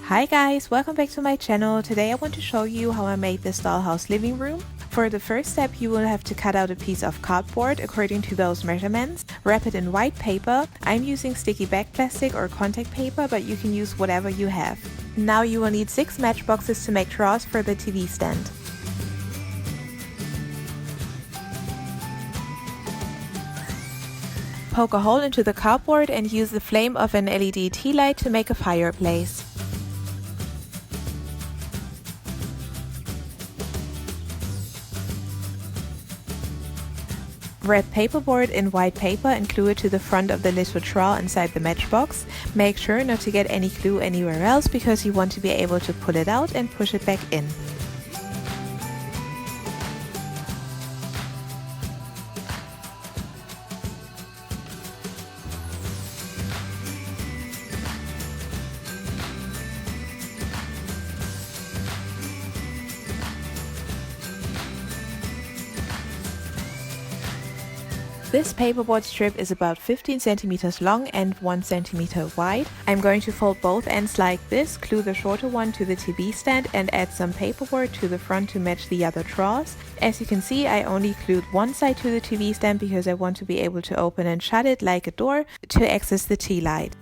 Hi guys, welcome back to my channel. Today I want to show you how I made this dollhouse living room. For the first step, you will have to cut out a piece of cardboard according to those measurements. Wrap it in white paper. I'm using sticky back plastic or contact paper, but you can use whatever you have. Now you will need 6 matchboxes to make drawers for the TV stand. Poke a hole into the cardboard and use the flame of an LED tea light to make a fireplace. Wrap paperboard in white paper and glue it to the front of the little drawer inside the matchbox. Make sure not to get any glue anywhere else because you want to be able to pull it out and push it back in. This paperboard strip is about 15 centimeters long and 1 centimeter wide. I'm going to fold both ends like this, glue the shorter one to the TV stand and add some paperboard to the front to match the other drawers. As you can see, I only glued one side to the TV stand because I want to be able to open and shut it like a door to access the tea light.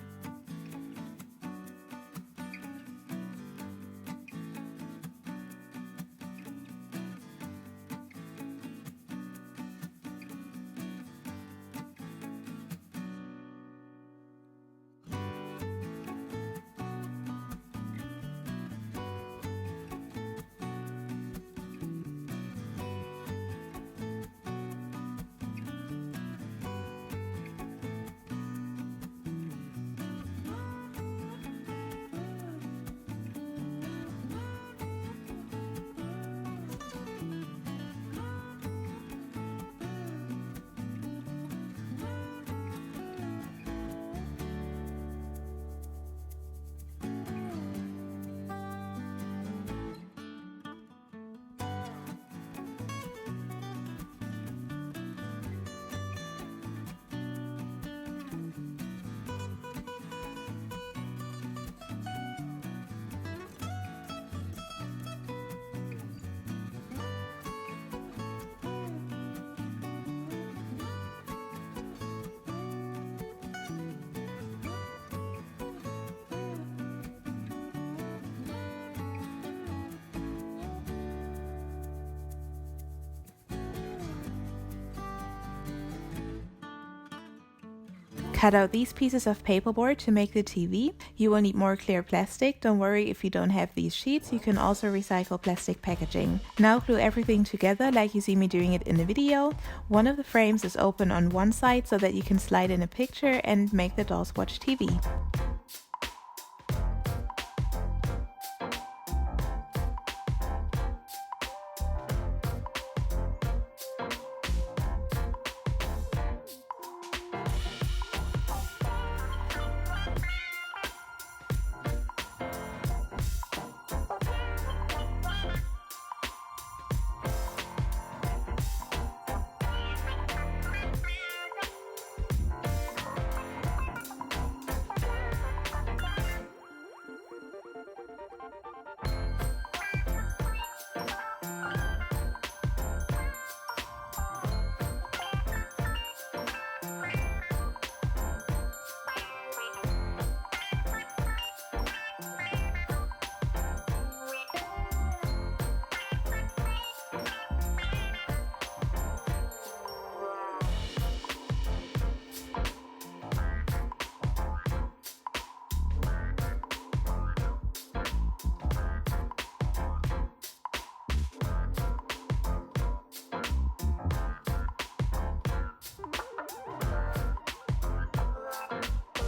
Cut out these pieces of paperboard to make the TV. You will need more clear plastic. Don't worry if you don't have these sheets, you can also recycle plastic packaging. Now glue everything together like you see me doing it in the video. One of the frames is open on one side so that you can slide in a picture and make the dolls watch TV.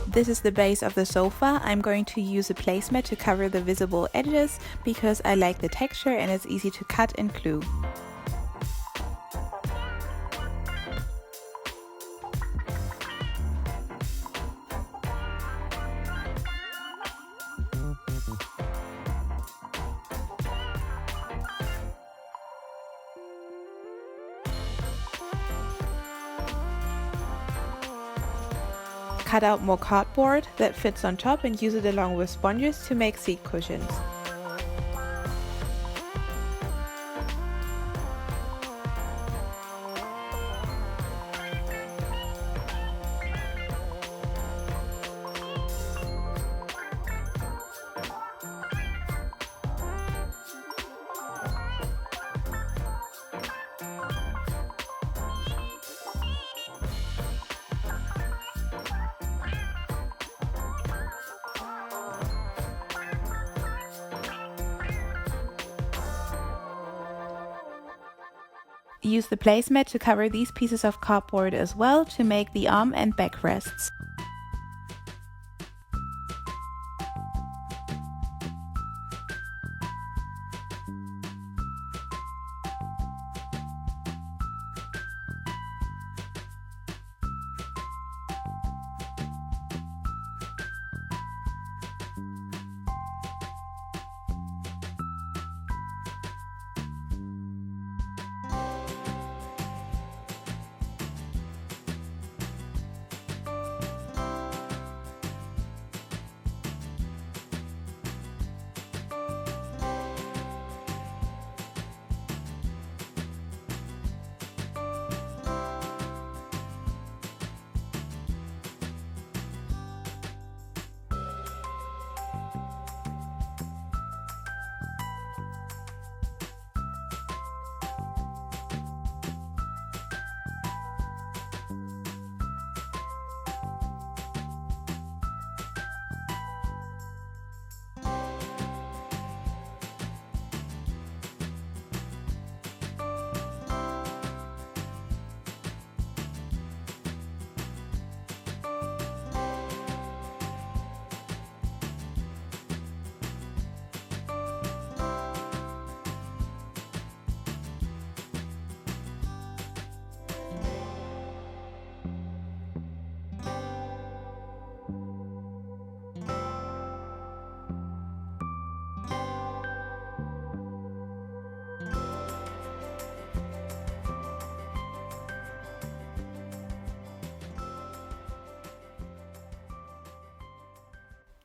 This is the base of the sofa. I'm going to use a placemat to cover the visible edges because I like the texture and it's easy to cut and glue. cut out more cardboard that fits on top and use it along with sponges to make seat cushions. Use the placemat to cover these pieces of cardboard as well to make the arm and back rests.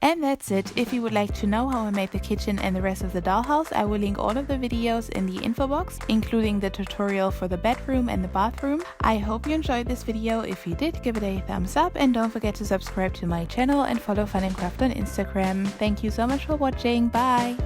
And that's it. If you would like to know how I made the kitchen and the rest of the dollhouse, I will link all of the videos in the info box, including the tutorial for the bedroom and the bathroom. I hope you enjoyed this video. If you did, give it a thumbs up and don't forget to subscribe to my channel and follow Fun and Craft on Instagram. Thank you so much for watching. Bye!